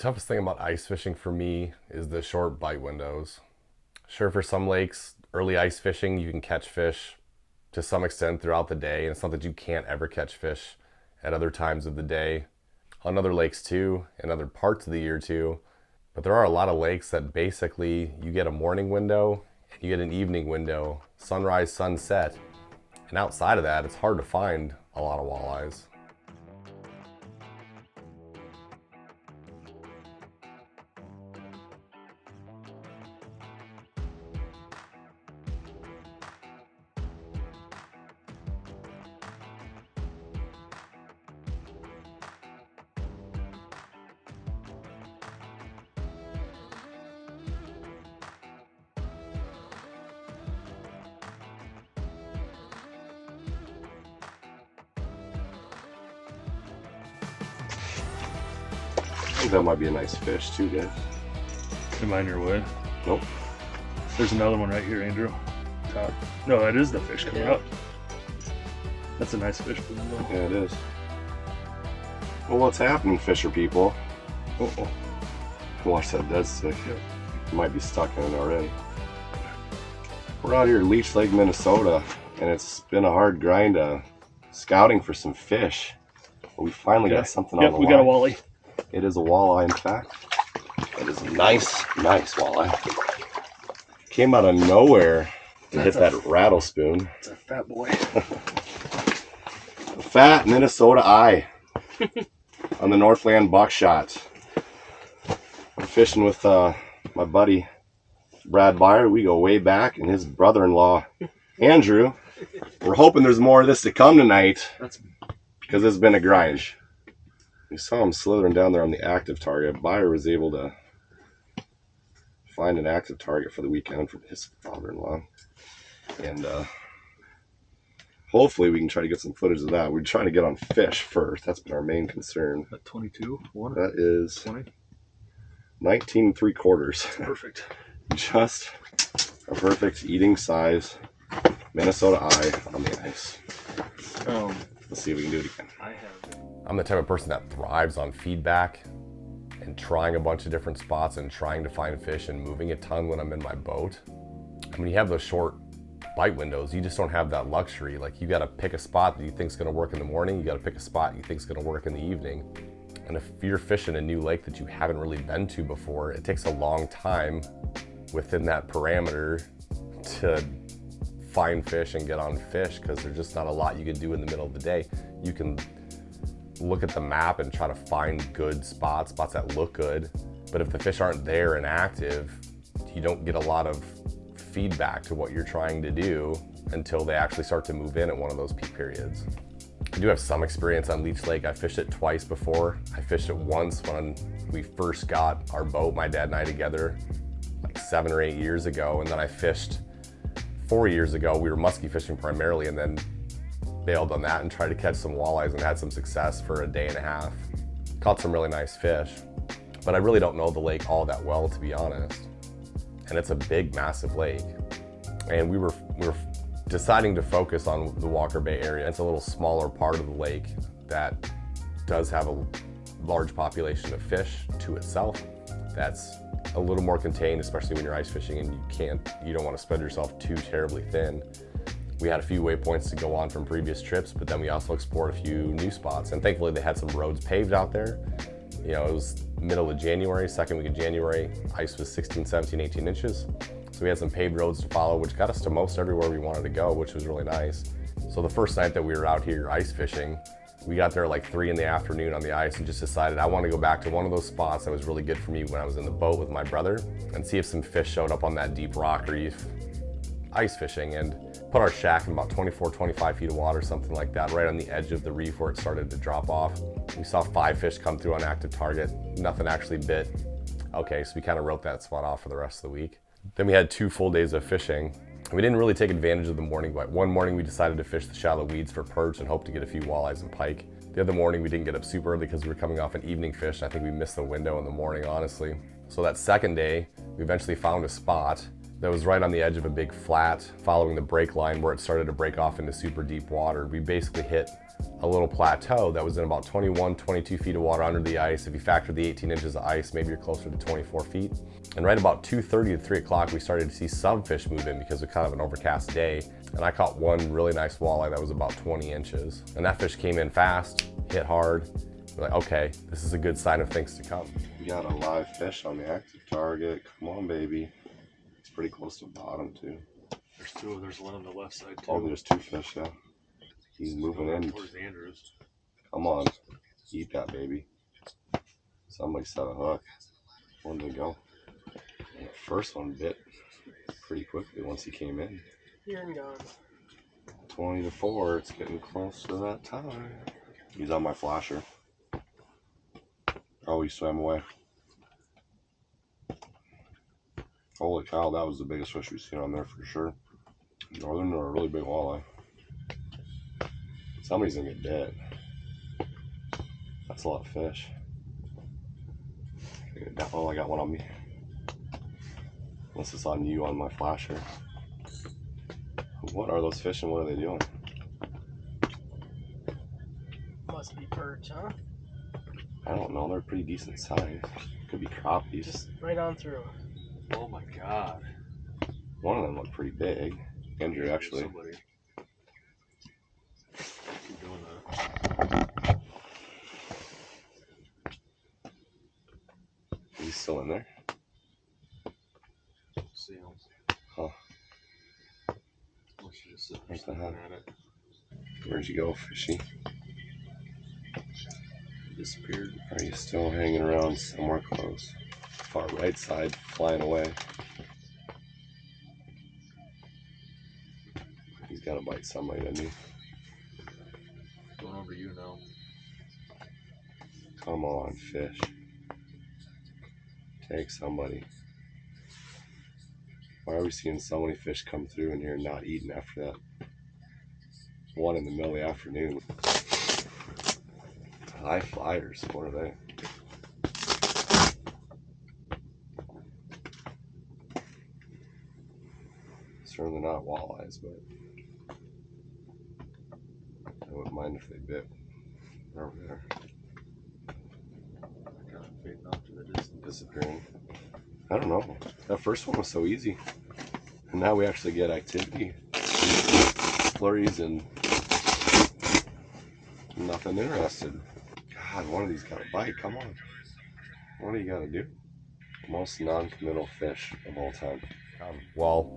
toughest thing about ice fishing for me is the short bite windows. Sure, for some lakes, early ice fishing, you can catch fish to some extent throughout the day, and it's not that you can't ever catch fish at other times of the day. On other lakes too, and other parts of the year too. But there are a lot of lakes that basically you get a morning window, and you get an evening window, sunrise, sunset. And outside of that, it's hard to find a lot of walleyes. I think that might be a nice fish too, guys. Am I in your way? Nope. There's another one right here, Andrew. Top. No, that is the fish coming up. That's a nice fish. Yeah, it is. Well, what's happening, fisher people? Uh-oh. Watch that dead stick. Yep. You might be stuck in it already. We're out here in Leech Lake, Minnesota, and it's been a hard grind scouting for some fish. But we finally got something on the line. We got a walleye. It is a walleye, in fact. It is a nice walleye. Came out of nowhere to hit that rattle spoon. It's a fat boy. A fat Minnesota eye on the Northland buckshot. I'm fishing with my buddy Brad Byer. We go way back, and his brother-in-law Andrew. We're hoping there's more of this to come tonight because it's been a grind. We saw him slithering down there on the active target. Byer was able to find an active target for the weekend from his father-in-law. And hopefully we can try to get some footage of that. We're trying to get on fish first. That's been our main concern. That 22? One? That is 20? 19 3/4. Perfect. Just a perfect eating size Minnesota eye on the ice. Let's see if we can do it again. I'm the type of person that thrives on feedback and trying a bunch of different spots and trying to find fish and moving a ton when I'm in my boat. And when you have those short bite windows, you just don't have that luxury. Like, you got to pick a spot that you think is going to work in the morning. You got to pick a spot you think is going to work in the evening. And if you're fishing a new lake that you haven't really been to before, it takes a long time within that parameter to find fish and get on fish, because there's just not a lot you can do in the middle of the day. You can look at the map and try to find good spots that look good, but if the fish aren't there and active, you don't get a lot of feedback to what you're trying to do until they actually start to move in at one of those peak periods. I do have some experience on Leech Lake. I fished it twice before. I fished it once when we first got our boat, my dad and I, together, like 7 or 8 years ago, and then I fished 4 years ago. We were muskie fishing primarily, and then bailed on that and tried to catch some walleyes and had some success for a day and a half. Caught some really nice fish, but I really don't know the lake all that well, to be honest. And it's a big, massive lake. And we were deciding to focus on the Walker Bay area. It's a little smaller part of the lake that does have a large population of fish to itself. That's a little more contained, especially when you're ice fishing and you don't want to spread yourself too terribly thin. We had a few waypoints to go on from previous trips, but then we also explored a few new spots, and thankfully they had some roads paved out there. You know, it was middle of January, second week of January, ice was 16, 17, 18 inches. So we had some paved roads to follow, which got us to most everywhere we wanted to go, which was really nice. So the first night that we were out here ice fishing, we got there at like 3 in the afternoon on the ice and just decided I want to go back to one of those spots that was really good for me when I was in the boat with my brother and see if some fish showed up on that deep rock reef ice fishing, and put our shack in about 24, 25 feet of water, something like that, right on the edge of the reef where it started to drop off. We saw 5 fish come through on active target. Nothing actually bit. Okay, so we kind of wrote that spot off for the rest of the week. Then we had 2 full days of fishing. We didn't really take advantage of the morning, but one morning we decided to fish the shallow weeds for perch and hope to get a few walleyes and pike. The other morning we didn't get up super early because we were coming off an evening fish, and I think we missed the window in the morning, honestly. So that second day, we eventually found a spot that was right on the edge of a big flat, following the break line where it started to break off into super deep water. We basically hit a little plateau that was in about 21, 22 feet of water under the ice. If you factor the 18 inches of ice, maybe you're closer to 24 feet. And right about 2:30 to 3 o'clock, we started to see some fish move in because it was kind of an overcast day. And I caught one really nice walleye that was about 20 inches. And that fish came in fast, hit hard. We're like, okay, this is a good sign of things to come. We got a live fish on the active target. Come on, baby. It's pretty close to the bottom, too. There's two. There's one on the left side, too. Oh, there's two fish, yeah. He's moving in. Towards Andrews. Come on. Eat that, baby. Somebody set a hook. Where'd they go? The first one bit pretty quickly once he came in. Here and gone. 20 to 4. It's getting close to that time. He's on my flasher. Oh, he swam away. Holy cow, that was the biggest fish we've seen on there for sure. Northern or a really big walleye. Somebody's gonna get dead. That's a lot of fish. Oh, I got one on me. Unless it's on you on my flasher. What are those fish and what are they doing? Must be perch, huh? I don't know. They're pretty decent size. Could be crappies. Just right on through. Oh my god. One of them looked pretty big. Andrew, actually. Somebody. Keep doing that. He's still in there? See him. Huh. Just What the heck? at it. Where'd you go, fishy? Disappeared. Are you still hanging around somewhere close? Far right side, flying away. He's got to bite somebody, doesn't he? Going over you now. Come on, fish. Take somebody. Why are we seeing so many fish come through in here and not eating after that? One in the middle of the afternoon. High flyers, what are they? Certainly not walleyes, but I wouldn't mind if they bit. They're over there. Kind of fading off to the distance. Disappearing. I don't know. That first one was so easy. And now we actually get activity. Flurries and nothing interested. God, one of these got a bite. Come on. What do you got to do? Most non-committal fish of all time. Well,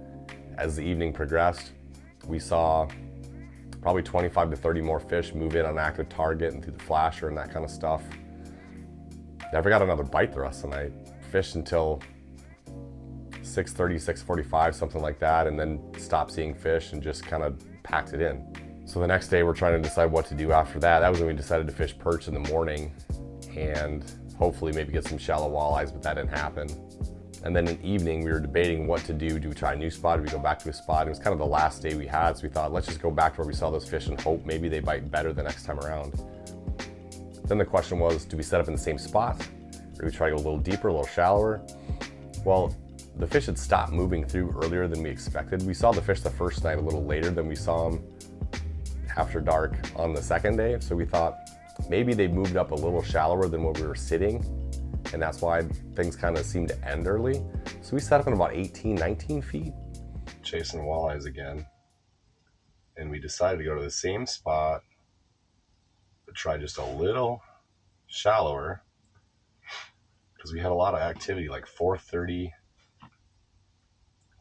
as the evening progressed, we saw probably 25 to 30 more fish move in on active target and through the flasher and that kind of stuff. Never got another bite the rest of the night. Fished until 6:30, 6:45, something like that, and then stopped seeing fish and just kind of packed it in. So the next day we're trying to decide what to do after that. That was when we decided to fish perch in the morning and hopefully maybe get some shallow walleyes, but that didn't happen. And then in the evening we were debating what to do. Do we try a new spot? Do we go back to a spot? It was kind of the last day we had, so we thought let's just go back to where we saw those fish and hope maybe they bite better the next time around. Then the question was, do we set up in the same spot? Or do we try to go a little deeper, a little shallower? Well, the fish had stopped moving through earlier than we expected. We saw the fish the first night a little later than we saw them after dark on the second day. So we thought maybe they moved up a little shallower than where we were sitting. And that's why things kind of seemed to end early. So we set up in about 18, 19 feet. Chasing walleyes again. And we decided to go to the same spot, but try just a little shallower. Because we had a lot of activity, like 4:30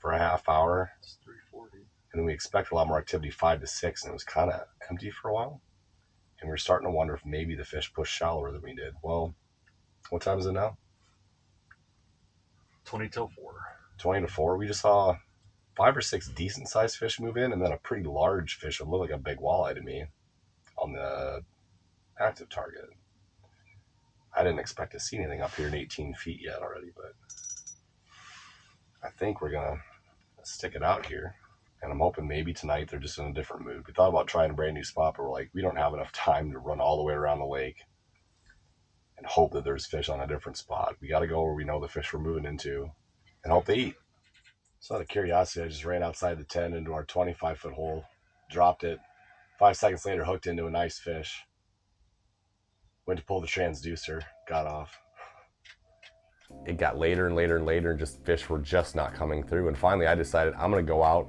for a half hour. It's 3:40. And then we expected a lot more activity 5 to 6, and it was kind of empty for a while. And we were starting to wonder if maybe the fish pushed shallower than we did. Well, what time is it now? 20 till 4. 20 to 4. We just saw 5 or 6 decent sized fish move in, and then a pretty large fish that looked like a big walleye to me on the active target. I didn't expect to see anything up here in 18 feet yet already, but I think we're gonna stick it out here. And I'm hoping maybe tonight they're just in a different mood. We thought about trying a brand new spot, but we're like, we don't have enough time to run all the way around the lake and hope that there's fish on a different spot. We got to go where we know the fish we're moving into and hope they eat. So out of curiosity, I just ran outside the tent into our 25-foot hole, dropped it, 5 seconds later, hooked into a nice fish. Went to pull the transducer, got off. It got later and later and later, and just fish were just not coming through. And finally I decided I'm gonna go out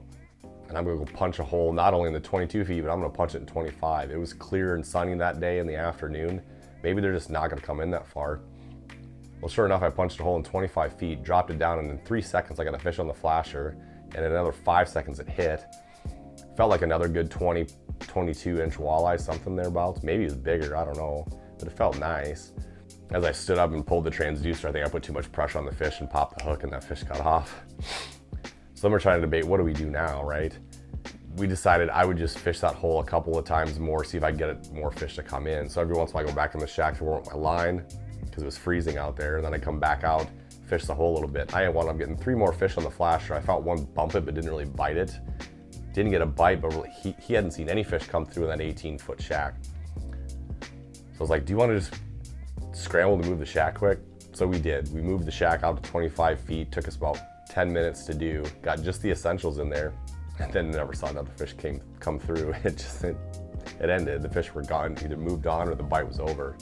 and I'm gonna go punch a hole, not only in the 22 feet, but I'm gonna punch it in 25. It was clear and sunny that day in the afternoon. Maybe they're just not gonna come in that far. Well, sure enough, I punched a hole in 25 feet, dropped it down, and in 3 seconds I got a fish on the flasher, and in another 5 seconds it hit. Felt like another good 20, 22 inch walleye, something thereabouts. Maybe it was bigger, I don't know, but it felt nice. As I stood up and pulled the transducer, I think I put too much pressure on the fish and popped the hook, and that fish got off. So then we're trying to debate, what do we do now, right? We decided I would just fish that hole a couple of times more, see if I can get more fish to come in. So every once in a while I go back in the shack to warm up my line, because it was freezing out there, and then I come back out, fish the hole a little bit. I wound up getting 3 more fish on the flasher. I felt one bump it, but didn't really bite it. Didn't get a bite, but really, he hadn't seen any fish come through in that 18-foot shack. So I was like, do you want to just scramble to move the shack quick? So we did. We moved the shack out to 25 feet, took us about 10 minutes to do, got just the essentials in there, and then never saw another fish come through. It ended. The fish were gone, either moved on or the bite was over.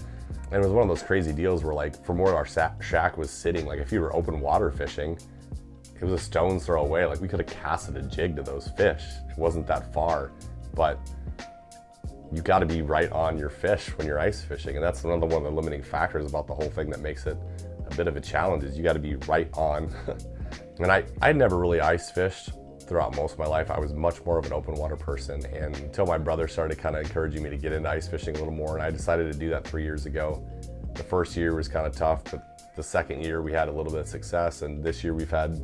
And it was one of those crazy deals where, like, from where our shack was sitting, like if you were open water fishing, it was a stone's throw away. Like we could have casted a jig to those fish. It wasn't that far, but you got to be right on your fish when you're ice fishing. And that's one of the limiting factors about the whole thing that makes it a bit of a challenge, is you got to be right on. And I never really ice fished throughout most of my life. I was much more of an open water person, and until my brother started kind of encouraging me to get into ice fishing a little more, and I decided to do that 3 years ago. The first year was kind of tough, but the second year we had a little bit of success, and this year we've had,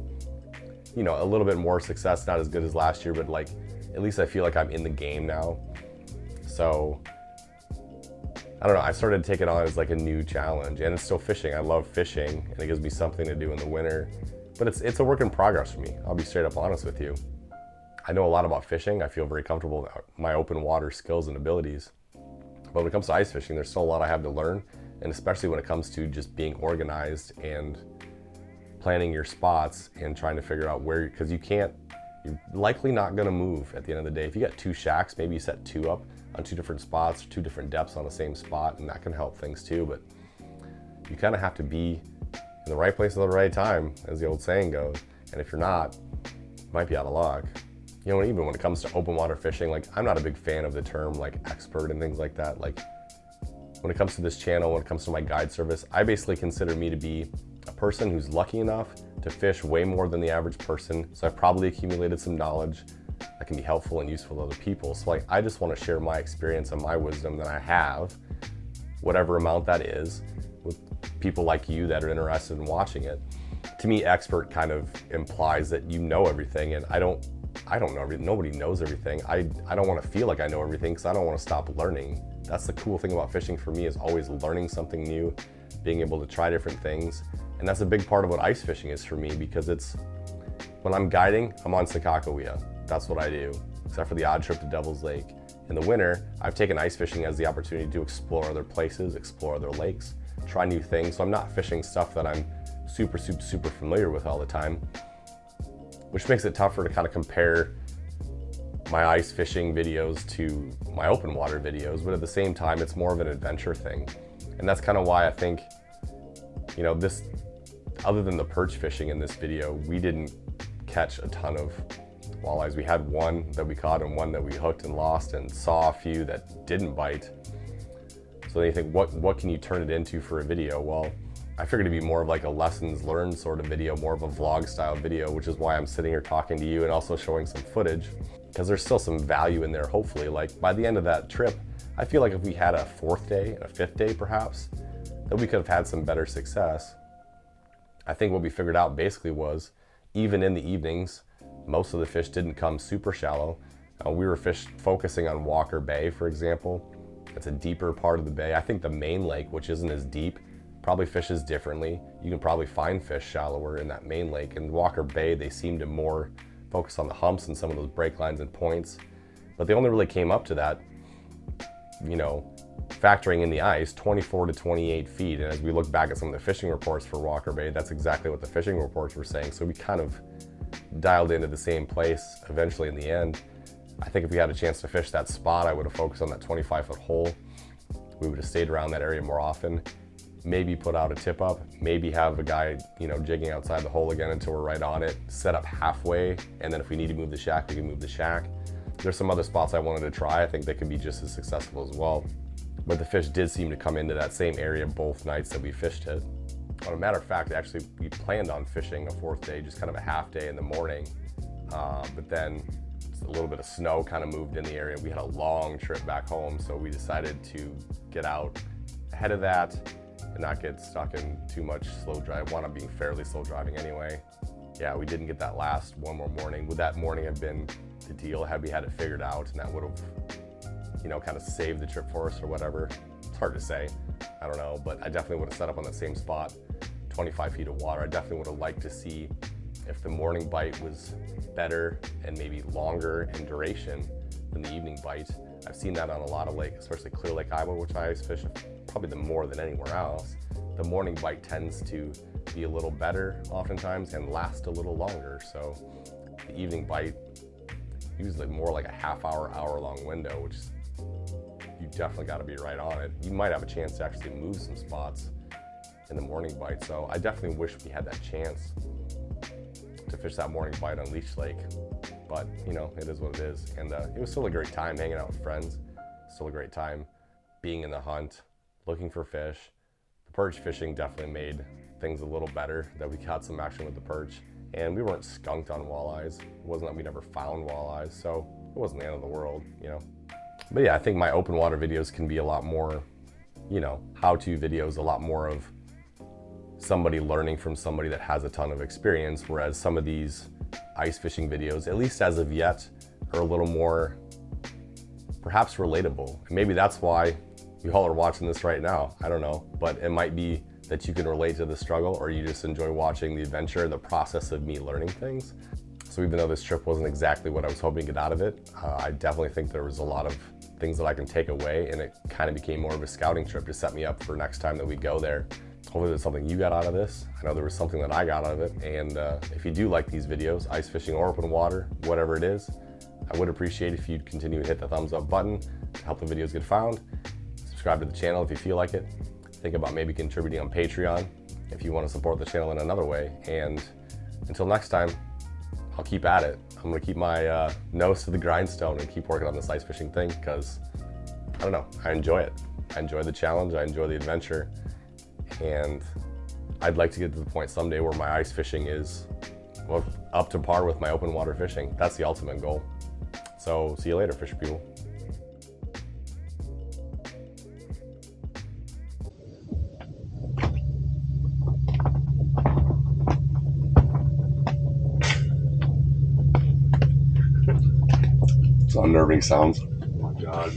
you know, a little bit more success. Not as good as last year, but like at least I feel like I'm in the game now. So I don't know, I started to take it on as like a new challenge, and it's still fishing. I love fishing, and it gives me something to do in the winter. But it's a work in progress for me. I'll be straight up honest with you. I know a lot about fishing. I feel very comfortable with my open water skills and abilities. But when it comes to ice fishing, there's still a lot I have to learn, and especially when it comes to just being organized and planning your spots and trying to figure out where, because you're likely not gonna move at the end of the day. If you got 2 shacks, maybe you set 2 up on 2 different spots, 2 different depths on the same spot, and that can help things too. But you kind of have to be in the right place at the right time, as the old saying goes. And if you're not, you might be out of luck. You know, even when it comes to open water fishing, like I'm not a big fan of the term like expert and things like that. Like when it comes to this channel, when it comes to my guide service, I basically consider me to be a person who's lucky enough to fish way more than the average person. So I've probably accumulated some knowledge that can be helpful and useful to other people. So like I just want to share my experience and my wisdom that I have, whatever amount that is, with people like you that are interested in watching it. To me, expert kind of implies that you know everything, and I don't know everything. Nobody knows everything. I don't want to feel like I know everything, because I don't want to stop learning. That's the cool thing about fishing for me, is always learning something new, being able to try different things. And that's a big part of what ice fishing is for me, because it's, when I'm guiding, I'm on Sakakawea. That's what I do, except for the odd trip to Devil's Lake. In the winter, I've taken ice fishing as the opportunity to explore other places, explore other lakes, try new things. So I'm not fishing stuff that I'm super familiar with all the time, which makes it tougher to kind of compare my ice fishing videos to my open water videos. But at the same time, it's more of an adventure thing. And that's kind of why I think, you know, this, other than the perch fishing in this video, we didn't catch a ton of walleyes. We had one that we caught and one that we hooked and lost, and saw a few that didn't bite. So then you think, what can you turn it into for a video? Well, I figured it'd be more of like a lessons learned sort of video, more of a vlog style video, which is why I'm sitting here talking to you and also showing some footage, because there's still some value in there, hopefully. Like by the end of that trip, I feel like if we had a 4th day and a 5th day perhaps, that we could have had some better success. I think what we figured out basically was, even in the evenings, most of the fish didn't come super shallow. We were focusing on Walker Bay, for example. It's a deeper part of the bay. I think the main lake, which isn't as deep, probably fishes differently. You can probably find fish shallower in that main lake. In Walker Bay, they seem to more focus on the humps and some of those break lines and points. But they only really came up to that, you know, factoring in the ice, 24 to 28 feet. And as we look back at some of the fishing reports for Walker Bay, that's exactly what the fishing reports were saying. So we kind of dialed into the same place eventually in the end. I think if we had a chance to fish that spot, I would have focused on that 25-foot hole. We would have stayed around that area more often. Maybe put out a tip up, maybe have a guy, you know, jigging outside the hole again until we're right on it, set up halfway, and then if we need to move the shack, we can move the shack. There's some other spots I wanted to try. I think they could be just as successful as well. But the fish did seem to come into that same area both nights that we fished it. As a matter of fact, actually, we planned on fishing a fourth day, just kind of a half day in the morning. But then a little bit of snow kind of moved in the area. We had a long trip back home, so we decided to get out ahead of that and not get stuck in too much slow drive. Wound up being fairly slow driving anyway. Yeah, we didn't get that last one more morning. Would that morning have been the deal had we had it figured out, and that would have, you know, kind of saved the trip for us or whatever? It's hard to say. I don't know, but I definitely would have set up on that same spot, 25 feet of water. I definitely would have liked to see if the morning bite was better and maybe longer in duration than the evening bite. I've seen that on a lot of lakes, especially Clear Lake, Iowa, which I ice fish probably the more than anywhere else. The morning bite tends to be a little better oftentimes and last a little longer. So the evening bite, usually more like a half-hour, hour-long window, which you definitely got to be right on it. You might have a chance to actually move some spots in the morning bite. So I definitely wish we had that chance to fish that morning bite on Leech Lake, but you know, it is what it is. And it was still a great time hanging out with friends, still a great time being in the hunt, looking for fish. The perch fishing definitely made things a little better, that we caught some action with the perch, and we weren't skunked on walleyes. It wasn't that we never found walleyes, so it wasn't the end of the world, you know. But yeah, I think my open water videos can be a lot more, you know, how-to videos, a lot more of somebody learning from somebody that has a ton of experience, whereas some of these ice fishing videos, at least as of yet, are a little more perhaps relatable. And maybe that's why you all are watching this right now. I don't know, but it might be that you can relate to the struggle, or you just enjoy watching the adventure, the process of me learning things. So even though this trip wasn't exactly what I was hoping to get out of it, I definitely think there was a lot of things that I can take away, and it kind of became more of a scouting trip to set me up for next time that we go there. Hopefully there's something you got out of this. I know there was something that I got out of it, and if you do like these videos, ice fishing or open water, whatever it is, I would appreciate if you'd continue to hit the thumbs up button to help the videos get found. Subscribe to the channel if you feel like it. Think about maybe contributing on Patreon if you want to support the channel in another way. And until next time, I'll keep at it. I'm gonna keep my nose to the grindstone and keep working on this ice fishing thing, because I don't know, I enjoy it. I enjoy the challenge, I enjoy the adventure, and I'd like to get to the point someday where my ice fishing is, well, up to par with my open water fishing. That's the ultimate goal. So see you later, fish people. It's unnerving sounds. Oh my God.